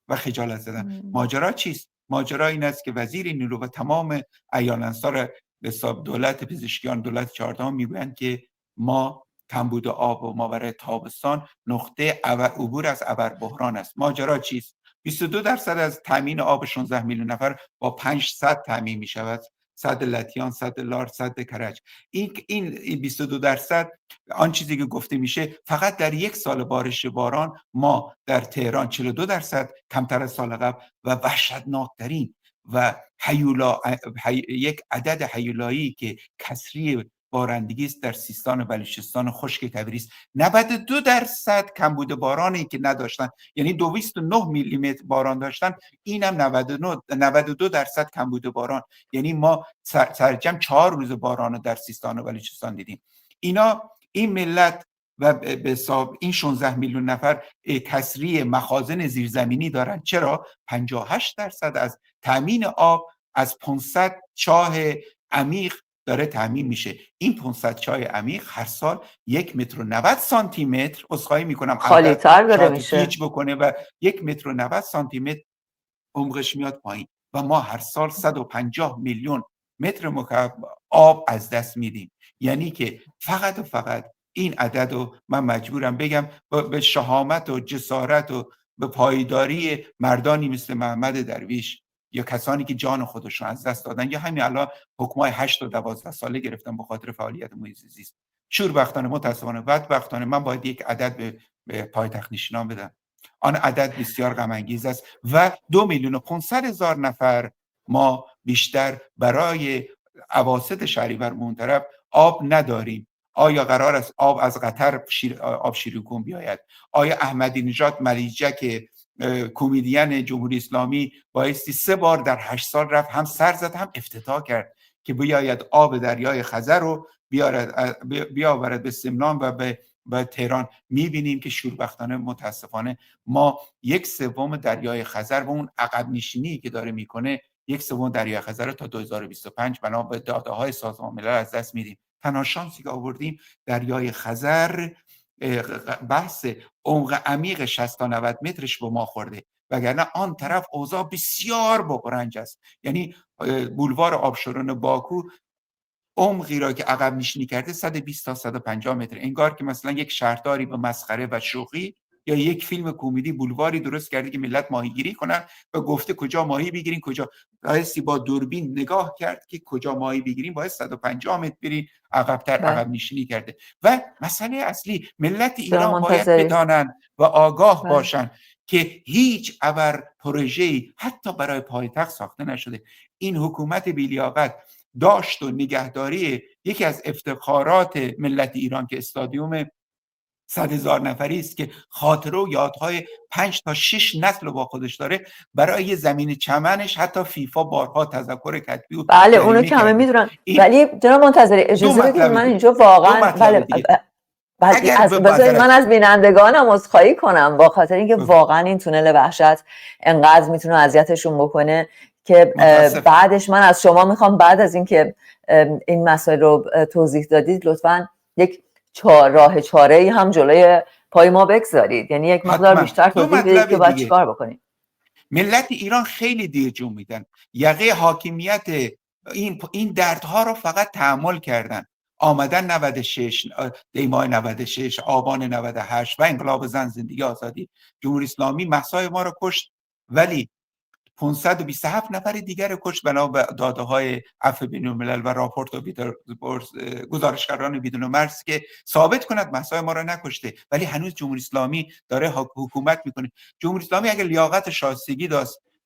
و خجالت زدم. ماجرا چیست؟ ماجرا این است که وزیر نیرو و تمام اعیان انصار به حساب دولت پزشکیان دولت 14 میگویند که ما کمبود آب و ماورای تابستان نقطه عبور از ابربحران است. ماجرا چیست؟ 22% از تامین آب 16 میلیون نفر با 500 تامین می شود. صد لطیان، صد لار، صد کرج. این 22% آن چیزی که گفته میشه فقط در یک سال بارش باران ما در تهران 42% کمتر از سال قبل و وحشتناکترین و یک عدد هیولایی که کسری بارندگی است در سیستان و بلوچستان خشک تبریز. 92% کمبود بارانی که نداشتن، یعنی 209 میلیمتر باران داشتن، اینم 92% کمبود باران، یعنی ما سرجم 4 روز باران در سیستان و بلوچستان دیدیم. این ملت و به حساب این 16 میلیون نفر کسری مخازن زیرزمینی دارن. چرا؟ 58% از تامین آب از 500 چاه عمیق داره تامین میشه. این 500 چاه عمیق هر سال 1.90 سانتیمتر عذرخواهی میکنم خالی تر داره میشه پیچ بکنه و 1.90 سانتیمتر عمقش میاد پایین و ما هر سال 150 میلیون متر مکعب آب از دست میدیم. یعنی که فقط و فقط این عدد رو من مجبورم بگم به شهامت و جسارت و به پایداری مردانی مثل محمد درویش یا کسانی که جان خودشون از دست دادن یا همین الان حکمای 8 و 12 ساله گرفتن به خاطر فعالیت محیط زیست. شوربختانه، متاسفانه، بدبختانه من باید یک عدد به پایتخت نشینان بدم. آن عدد بسیار غم انگیز است و 2,500,000 نفر ما بیشتر برای اواسط شهریور منطرف آب نداریم. آیا قرار است آب از قطر آب شیرین بیاید؟ آیا احمدی نژاد ملیجک کمدین جمهوری اسلامی بایستی 3 بار در 8 سال رفت، هم سر زد هم افتتاح کرد که بیاید آب دریای خزر رو بیاورد به سمنان و به تهران؟ میبینیم که شوربختانه، متاسفانه، ما 1/3 دریای خزر و اون عقب نشینی که داره میکنه 1/3 دریای خزر رو تا 2025 بنا به داده های سازمان ملل از دست میدیم. تنها شانسی که آوردیم دریای خزر بحث عمق عمیق 60 تا 90 مترش به ما خورده، وگرنه آن طرف اوضاع بسیار بغرنج است. یعنی بولوار آبشاران باکو عمقی را که عقب نشینی کرده 120 تا 150 متر. انگار که مثلا یک شهرداری به مسخره و شوخی یا یک فیلم کمدی بولواری درست کرده که ملت ماهیگیری کنن و گفته کجا ماهی بگیرین، کجا بایستی با دوربین نگاه کرد که کجا ماهی بگیرین، باید 150 متر برین عقب‌تر. عقب نشینی کرده. و مسئله اصلی، ملت ایران باید بدانن و آگاه باشن که هیچ ابر پروژه‌ای حتی برای پایتخت ساخته نشده. این حکومت بی‌لیاقت داشت و نگهداری یکی از افتخارات ملت ایران که استادیوم 100,000 نفری است که خاطره و یادهای 5 تا 6 نسل با خودش داره، برای زمین چمنش حتی فیفا بارها تذکر کتبی و بله اونو که همه میدونن. ولی جناب منتظری اجازه بدید من اینجا واقعا من از بینندگانم عذرخواهی کنم، با خاطر اینکه واقعا این تونل وحشت انقدر میتونه اذیتشون بکنه که بعدش من از شما میخوام بعد از اینکه این مسائل رو توضیح دادید لطفاً یک راه چاره‌ای هم جلوی پای ما بگذارید، یعنی یک مقدار بیشتر توضیح بدید که باید چیکار بکنید. ملت ایران خیلی دیر جون میدن، یقه حاکمیت این دردها رو فقط تحمل کردن. آمدن 96 دیماه 96 آبان 98 و انقلاب زن زندگی آزادی، جمهوری اسلامی مهسای ما رو کشت، ولی 527 نفر دیگر کشت بنا به داده های عفو بین الملل و راپورت و گزارشگران بدون مرز که ثابت کند مهسای ما را نکشته، ولی هنوز جمهوری اسلامی داره حکومت میکنه. جمهوری اسلامی اگر لیاقت شایستگی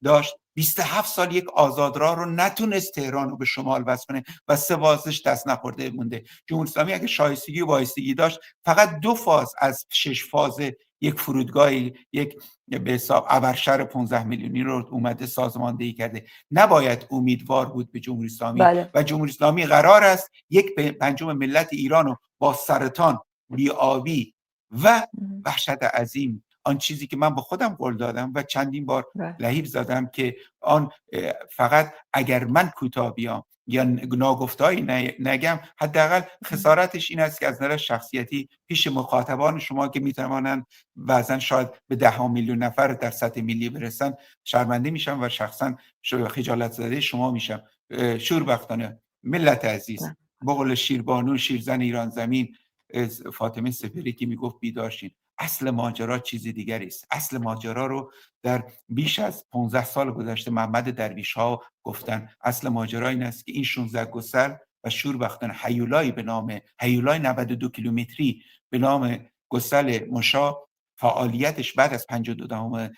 داشت 27 سال یک آزادراه رو نتونست تهران رو به شمال وصل کنه و 3 فازش دست نخورده مونده. جمهوری اسلامی اگر شایستگی و بایستگی داشت فقط 2 فاز از 6 فاز یک فرودگاهی، یک به حساب ابرشهر 15 میلیونی رو اومده سازماندهی کرده. نباید امیدوار بود به جمهوری اسلامی. و جمهوری اسلامی قرار است 1/5 ملت ایران رو با سرطان، بی‌آبی و وحشت عظیم، آن چیزی که من به خودم قول دادم و چندین بار لهیب زدم که آن فقط اگر من کوتاه بیام یا ناگفته‌ای نگم، حداقل خسارتش این است که از نظر شخصیتی پیش مخاطبان شما که میتوانند بعضن شاید به 10 میلیون نفر در سطح ملی برسن شرمنده میشم و شخصا خجالت زده شما میشم. شوربختانه ملت عزیز، به قول شیربانو شیرزن ایران زمین فاطمه سپهری که میگفت بیدار شین، اصل ماجرا چیز دیگری است. اصل ماجرا رو در بیش از 15 سال گذشته محمد درویش ها گفتن. اصل ماجرا این است که این 16 گسل و شوربختانه هیولای به نام هیولای 92 کیلومتری به نام گسل مشا فعالیتش بعد از 52%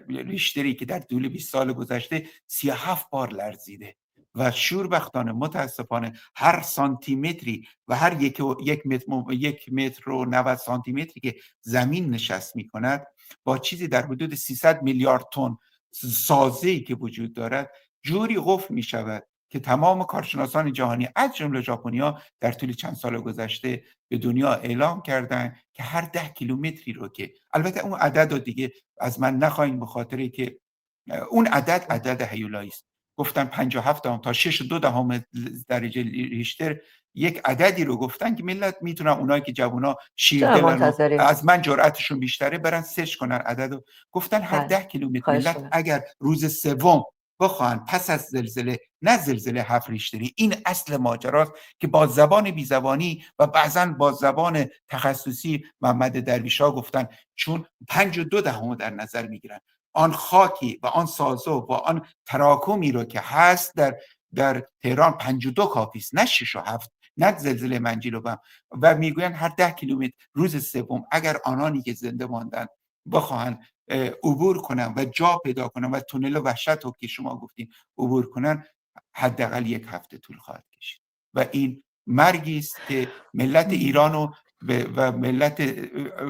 ریشتری که در طول 20 سال گذشته 37 بار لرزیده و شوربختانه متاسفانه هر سانتی متری و هر یک متر و 90 سانتی متری که زمین نشست می کند با چیزی در حدود 300 میلیارد تن سازه‌ای که وجود دارد جوری قفل می شود که تمام کارشناسان جهانی از جمله ژاپنی‌ها در طول چند سال گذشته به دنیا اعلام کردن که هر 10 کیلومتری رو که البته اون عدد رو دیگه از من نخواهید به خاطری که اون عدد هیولایی است. گفتن 57 تا 6.2 درجه ریشتر یک عددی رو گفتن که ملت میتونن اونایی که جوونا شیردلن از من جرأتشون بیشتره برن سرچ کنن عددو. گفتن هر 10 کیلومتر ملت اگر روز سوم بخواهند پس از زلزله، نه زلزله 7 ریشتری، این اصل ماجراست که با زبان بی زبانی و بعضا با زبان تخصصی محمد درویشا گفتن، چون 5.2 در نظر میگیرن آن خاکی و آن سازو و آن تراکمی رو که هست در تهران 52 کافی است، نه 6 و 7، نه زلزله منجیل و میگوین هر 10 کیلومتر روز سوم اگر آنانی که زنده ماندن بخواهند عبور کنن و جا پیدا کنن و تونل وحشت رو که شما گفتین عبور کنن، حداقل 1 هفته طول خواهد کشید و این مرگی است که ملت ایران و ملت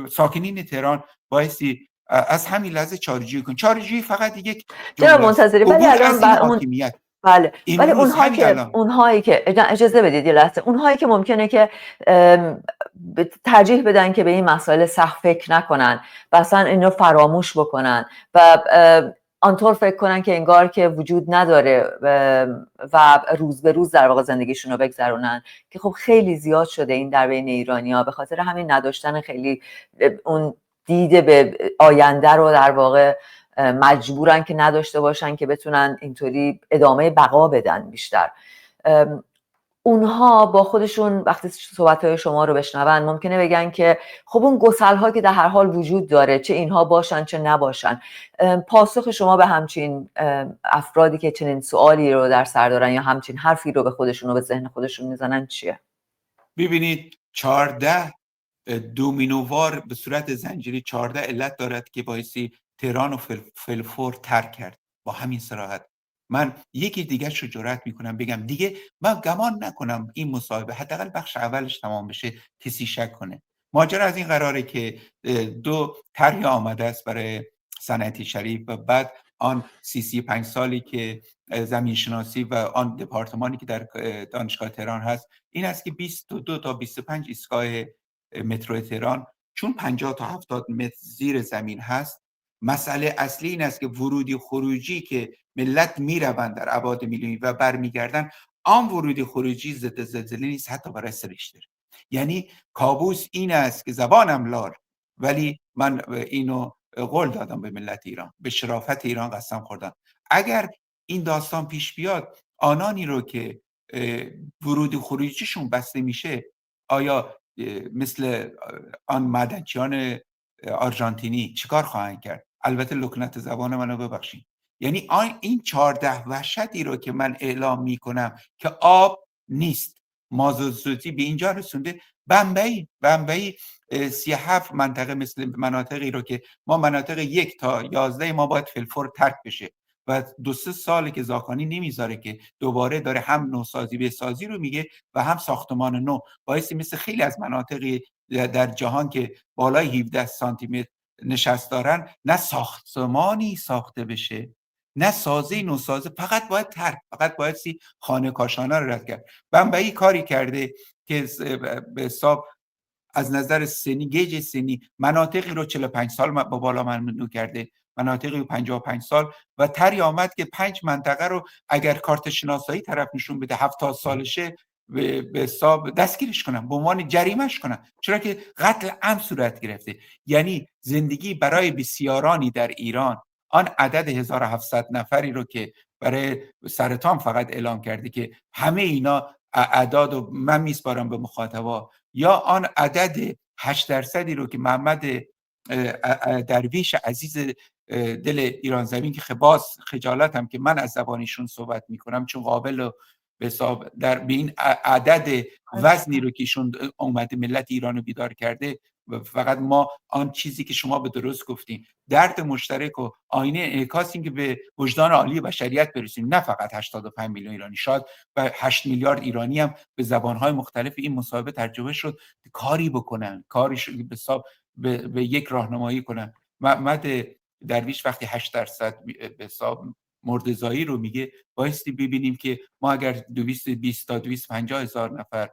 ساکنین تهران بایستی از همین لحظه چاره‌جویی کن. چاره‌جویی فقط یک جناب جمله است، منتظری، ولی عبور از این الان حاکمیت. بله، ولی امروز همین الان اونهایی که اجازه بدید یه لحظه، اونهایی که ممکنه که ترجیح بدن که به این مسائل سخت فکر نکنن و اصلا اینو فراموش بکنن و آنطور فکر کنن که انگار که وجود نداره و روز به روز در واقع زندگیشون رو بگذرونن، که خب خیلی زیاد شده این در بین ایرانی‌ها، به خاطر همین نداشتن خیلی اون دیده به آینده رو در واقع مجبورن که نداشته باشن که بتونن اینطوری ادامه بقا بدن بیشتر. اونها با خودشون وقتی صحبت‌های شما رو بشنون ممکنه بگن که خب اون گسل‌ها که در هر حال وجود داره، چه اینها باشن چه نباشن. پاسخ شما به همچین افرادی که چنین سوالی رو در سر دارن یا همچین حرفی رو به خودشون و به ذهن خودشون میزنن چیه؟ ببینید 14 دومینووار به صورت زنجیری 14 علت دارد که باعثی تهران و فلفور ترک کرد. با همین صراحت من یکی دیگه رو جرأت میکنم بگم، دیگه من گمان نکنم این مصاحبه حداقل بخش اولش تمام بشه کسی شک کنه. ماجرا از این قراره که 2 طرح آمده است برای صنعتی شریف و بعد آن 35 سالی که زمین شناسی و آن دپارتمانی که در دانشگاه تهران هست این است که 22 تا 25 ایستگاه مترو تهران چون 50 تا 70 متر زیر زمین هست، مسئله اصلی این است که ورودی خروجی که ملت میروند در ابعاد میلیونی و برمیگردن، آن ورودی خروجی ضد زلزله نیست، حتی برای 3 ریشتر. یعنی کابوس این است که زبانم لال، ولی من اینو قول دادم به ملت ایران، به شرافت ایران قسم خوردم، اگر این داستان پیش بیاد، آنانی رو که ورود خروجیشون بسته میشه، آیا مثل آن معدنچیان آرژانتینی چیکار خواهند کرد؟ البته لکنت زبان منو ببخشید. یعنی این 14 وحشتی رو که من اعلام میکنم که آب نیست، مازوزوتی به اینجا رسونده. بمبئی 37 منطقه مثل مناطقی رو که ما مناطق 1 تا 11 ما باید فلفور ترک بشه و 2-3 ساله که زاکانی نمیذاره که دوباره داره هم نوسازی به سازی رو میگه و هم ساختمان نو، باعث مثل خیلی از مناطقی در جهان که بالای 17 سانتی متر نشست دارن، نه ساختمانی ساخته بشه نه سازه نوسازه، فقط باید ترک، فقط باید خانه کاشانه رو رد کرد. بمبئی کاری کرده که به حساب از نظر سنی، گیج سنی، مناطقی رو 45 سال با بالا ممنوع کرده، مناطقی رو 55 سال و طرحی آمد که 5 منطقه رو اگر کارت شناسایی طرف نشون بده 70 سالشه به حساب دستگیرش کنن، به عنوان جریمهش کنن، چرا که قتل عمد صورت گرفته. یعنی زندگی برای بسیارانی در ایران، آن عدد 1700 نفری رو که برای سرطان فقط اعلام کرده که همه اینا اعداد و من میسپارم به مخاطبا، یا آن عدد 8% رو که محمد درویش عزیز دل ایران زمین که باز خجالتم که من از زبانشون صحبت میکنم، چون قابل به حساب در به این عدد وزنی رو که ایشون اومده ملت ایران رو بیدار کرده، فقط ما آن چیزی که شما به درست گفتین، درد مشترک و آینه انعکاسیم که به وجدان عالی بشریت برسیم، نه فقط 85 میلیون ایرانی، شاید و 8 میلیارد ایرانی هم به زبانهای مختلف این مصاحبه ترجمه شد، کاری بکنن، کاریش به حساب به یک راهنمایی کنن. محمد درویش وقتی 8% به حساب مرده‌زایی رو میگه، بایستی ببینیم که ما اگر 220 تا 250 هزار نفر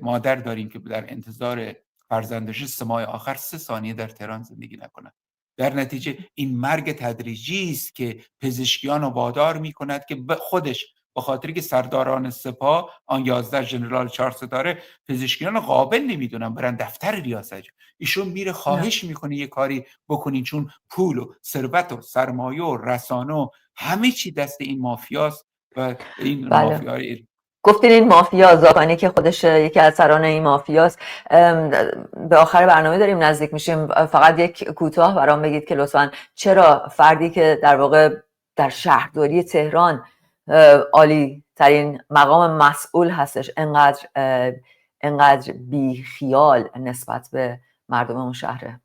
مادر داریم که در انتظار فرزندش 3 ماه آخر 3 ثانیه در تهران زندگی نکنن، در نتیجه این مرگ تدریجی است که پزشکیان رو وادار میکند که خودش به خاطر که سرداران سپاه آن 11 ژنرال 4 ستاره پزشکیان قابل نمیدونن برن دفتر ریاست. ایشون میره خواهش میکنه یه کاری بکنین، چون پول و ثروت و سرمایه و رسانه و همه چی دست این مافیاست و این مافیای گفتین این مافیا زاکانی که خودش یکی از سران این مافیاست. به آخر برنامه داریم نزدیک میشیم، فقط یک کوتاه برام بگید که لطفاً چرا فردی که در واقع در شهرداری تهران عالی ترین مقام مسئول هستش انقدر بی خیال نسبت به مردم اون شهره؟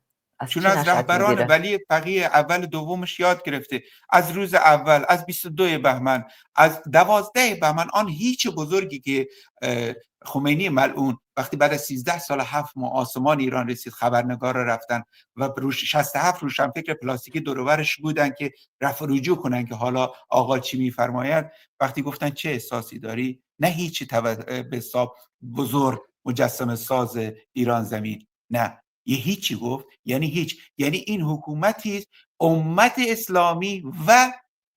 چون از رهبران ولی فقیه اول دومش یاد گرفته، از روز اول، از 22 بهمن، از 12 بهمن، آن هیچ بزرگی که خمینی ملعون وقتی بعد از 13 سال 7 ماه آسمان ایران رسید، خبرنگارا رفتن و 67 روشنفکر پلاستیکی دور و برش بودن که رفع رجوع کنن که حالا آقا چی میفرماید، وقتی گفتن چه احساسی داری، نه هیچی به حساب بزرگ مجسمه ساز ایران زمین، نه یه هیچی گفت، یعنی هیچ، یعنی این حکومتی است امت اسلامی و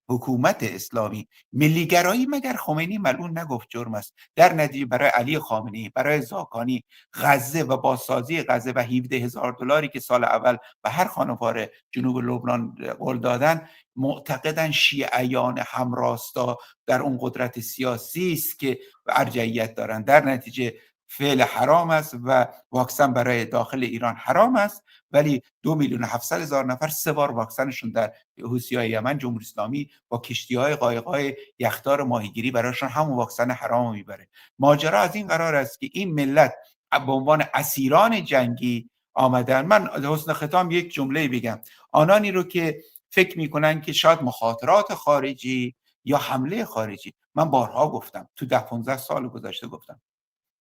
حکومت اسلامی. ملیگرایی مگر خمینی ملعون نگفت جرم است؟ در نتیجه برای علی خامنه‌ای، برای زاکانی، غزه و بازسازی غزه و 17,000 دلاری که سال اول به هر خانوار جنوب لبنان قول دادن، معتقدن شیعیان همراستا در اون قدرت سیاسی است که ارجحیت دارن. در نتیجه فعل حرام است و واکسن برای داخل ایران حرام است، ولی 2,700,000 نفر 3 بار واکسنشون در حوثی‌های یمن، جمهوری اسلامی با کشتی‌های قایق‌های یخدار ماهیگیری براشون همون واکسن حرام میبره. ماجرا از این قرار است که این ملت به عنوان اسیران جنگی آمدن. من حسن ختام یک جمله بگم، آنانی رو که فکر میکنن که شاید مخاطرات خارجی یا حمله خارجی، من بارها گفتم، تو 10-15 سال گذشته گفتم،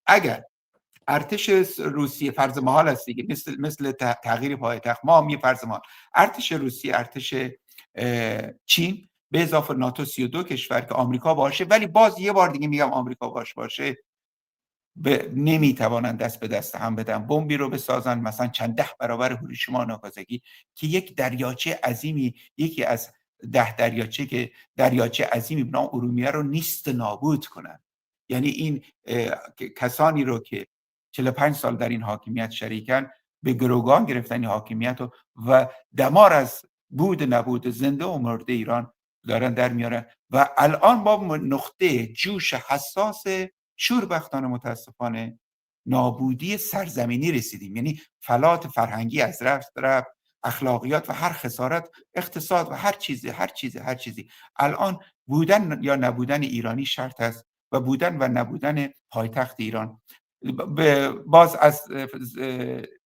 اگر ارتش روسیه، فرض محال است دیگه، مثل تغییر پایتخت، ما هم فرض محال، ارتش روسیه، ارتش چین به اضافه ناتو 32 کشور که آمریکا باشه، ولی باز یه بار دیگه میگم آمریکا باشه، نمیتوانند دست به دست هم بدن، بمبی رو بسازن مثلا چند 10 برابر هیروشیما و ناگازاکی که یک دریاچه عظیمی، یکی از 10 دریاچه که دریاچه عظیمی به نام ارومیه رو نیست نابود کنن. یعنی این کسانی رو که 45 سال در این حاکمیت شریکن به گروگان گرفتن این حاکمیت و دمار از بود نبود زنده و مرده ایران دارن در میارن و الان با نقطه جوش حساس شوربختانه متاسفانه نابودی سرزمینی رسیدیم. یعنی فلات فرهنگی از رفت اخلاقیات و هر خسارت، اقتصاد و هر چیزی الان بودن یا نبودن ایرانی شرط است و بودن و نبودن پایتخت ایران. باز از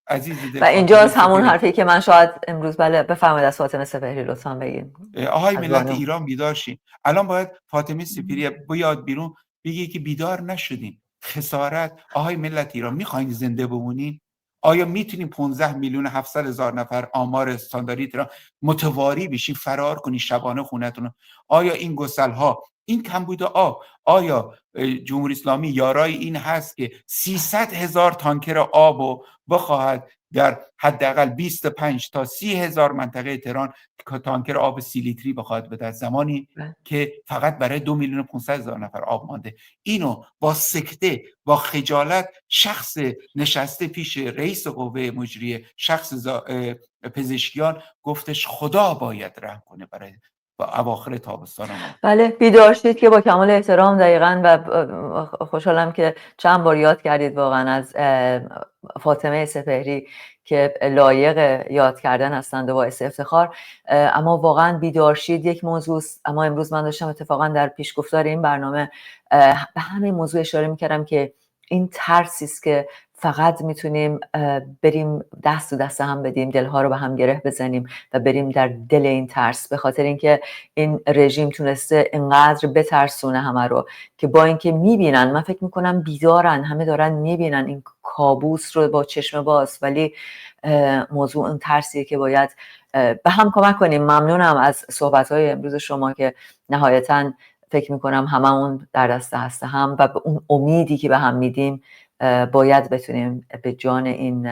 عزیز و اینجاست همون حرفی که من شاید امروز بفرمایید از فاطمه سپهری لطفاً بگین. آهای ملت ایران بیدار شین. الان باید فاطمه سپهری بیاد بیرون بگه که بیدار نشدین، خسارت. آهای ملت ایران، میخواین زنده بمونین؟ آیا میتونین 15,700,000 نفر آمار استانداردی ایران متواری بشین، فرار کنین شبانه خونتون؟ آیا این گسل‌ها، این کمبود آب، آیا جمهوری اسلامی یارای این هست که 300,000 تانکر آب بخواهد در حداقل 25 تا 30,000 منطقه تهران تانکر آب 30 لیتری بخواهد بده، زمانی که فقط برای 2,500,000 نفر آب مانده؟ اینو با سکته، با خجالت، شخص نشسته پیش رئیس قوه مجریه، شخص پزشکیان گفتش خدا باید رحم کنه برای اواخر تابستان ما. بله، بیدار شید که با کمال احترام دقیقاً، و خوشحالم که چند بار یاد کردید واقعا از فاطمه سپهری که لایق یاد کردن هستند و باعث افتخار. اما واقعا بیدار شید یک موضوع است. اما امروز من داشتم اتفاقا در پیشگفتار این برنامه به همین موضوع اشاره میکردم که این ترسی است که فقط میتونیم بریم دست و دست هم بدیم، دلها رو به هم گره بزنیم و بریم در دل این ترس، به خاطر اینکه این رژیم تونسته اینقدر بترسونه همه رو که با اینکه میبینن، من فکر میکنم بیدارن، همه دارن میبینن این کابوس رو با چشم باز، ولی موضوع اون ترسیه که باید به هم کمک کنیم. ممنونم از صحبت‌های امروز شما که نهایتاً فکر میکنم همه اون در دست هست هم و به اون امیدی که به هم میدیم باید بتونیم به جان این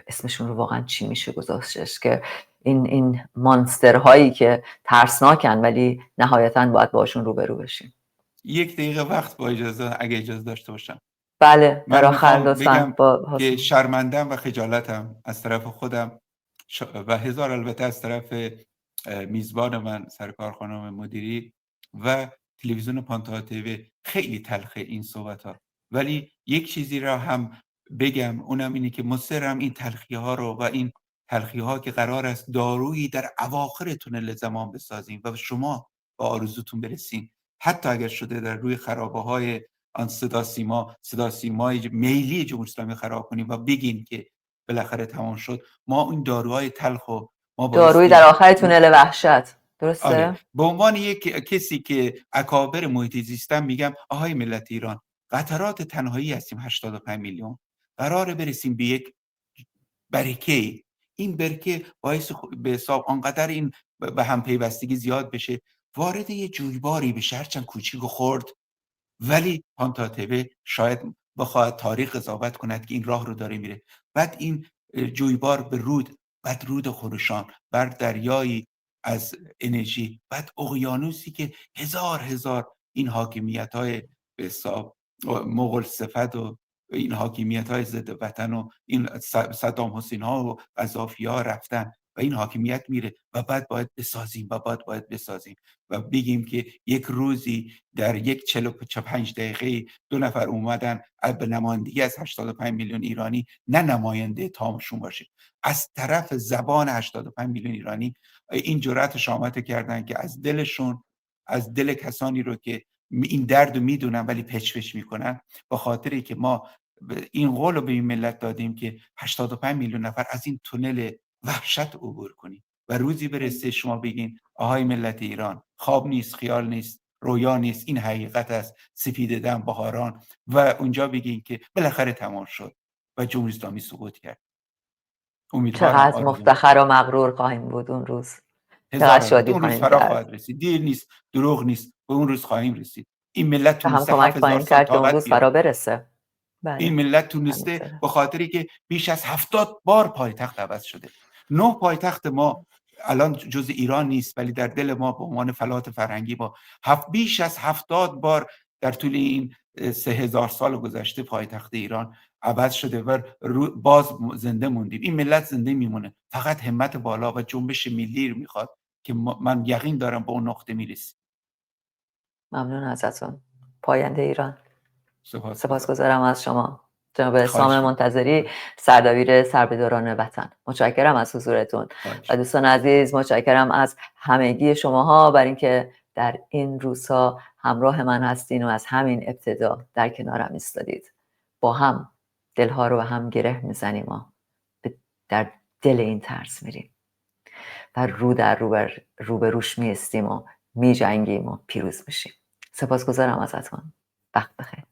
اسمشون رو واقعا چی میشه گذاشتش، که این مانسترهایی که ترسناکن ولی نهایتا باید باشون روبرو بشیم. 1 دقیقه وقت با اجازه، اگه اجازه داشته باشم. بله در من آخر میخوام لطفاً بگم با که شرمندم و خجالتم از طرف خودم و هزار البته از طرف میزبان من، سرکار خانم مدیری و تلویزیون پانتا تیوی. خیلی تلخه این صحبت ها، ولی یک چیزی را هم بگم، اونم اینه که مصرم این تلخی ها رو و این تلخی ها که قرار است دارویی در اواخر تونل زمان بسازیم و شما با آرزوتون برسین، حتی اگر شده در روی خرابه های آن صدا سیمای میلی جمهوری اسلامی خراب کنیم و بگین که بالاخره تمام شد. ما این داروهای تلخ و ما داروی در آخر تونل وحشت، درسته؟ آره، به عنوان یک کسی که اکابر محیط زیستم میگم آهای ملت ایران، قطرات تنهایی هستیم 85 میلیون، قراره برسیم به یک برکه. این برکه باعث به حساب آنقدر این به هم پیوستگی زیاد بشه، وارد یه جویباری بشه، هرچند کوچیک و خرد، ولی پانتا تیوی شاید بخواهد تاریخ قضاوت کند که این راه رو داره میره. بعد این جویبار به رود، بعد رود خروشان، بر دریایی از انرژی، بعد اقیانوسی که هزار این حاکمیت های به حساب مغول صفت و این حاکمیت های ضد وطن و این صدام حسین ها و قذافی ها رفتن و این حاکمیت میره و بعد باید بسازیم و باید بسازیم و بگیم که یک روزی در یک 45 دقیقه 2 نفر اومدن به نمایندگی از 85 میلیون ایرانی، نه نماینده تامشون باشه، از طرف زبان 85 میلیون ایرانی این جرأت آمده کردن که از دلشون، از دل کسانی رو که این درد رو میدونن ولی پچ میکنن، با خاطری که ما این قول رو به این ملت دادیم که 85 میلیون نفر از این تونل وحشت عبور کنیم و روزی برسه شما بگین آهای ملت ایران، خواب نیست، خیال نیست، رویا نیست، این حقیقت است، سپید دم بهاران، و اونجا بگین که بالاخره تمام شد و جمهوری اسلامی سقوط کرد. امیدوارم چقدر مفتخر و مغرور خواهیم بود اون روز، چقدر شادی اون روز خواهیم فرا کرد خواهد رسید، دیر نیست، دروغ نیست، به اون روز خواهیم رسید. این ملت و هم تونسته کمک 7000 خواهیم سال کرد که اون طاقت روز فرا بیاره. برسه. این بله ملت تونسته همینطوره. به خاطری که بیش از 70 بار پایتخت عوض شده. 9 پایتخت ما الان جز ایران نیست، ولی در دل ما به عنوان فلات فرهنگی با بیش از 70 بار در طول این 3000 سال گذشته پایتخت ایران عوض شده و باز زنده موندیم. این ملت زنده میمونه، فقط همت بالا و جنبش ملی رو میخواد که من یقین دارم به اون نقطه میرسیم. ممنون ازتون. پاینده ایران. سپاسگزارم. سپاسگزارم از شما جناب سام منتظری، سردبیر سربهداران وطن. متشکرم از حضورتون و دوستان عزیز متشکرم از همگی شماها بر اینکه در این روزها همراه من هستین و از همین ابتدا در کنارم ایستادید. با هم دلها رو به هم گره میزنیم و در دل این ترس میریم و روبروش میستیم و میجنگیم و پیروز میشیم. سپاسگزارم ازتون. وقت بخیر.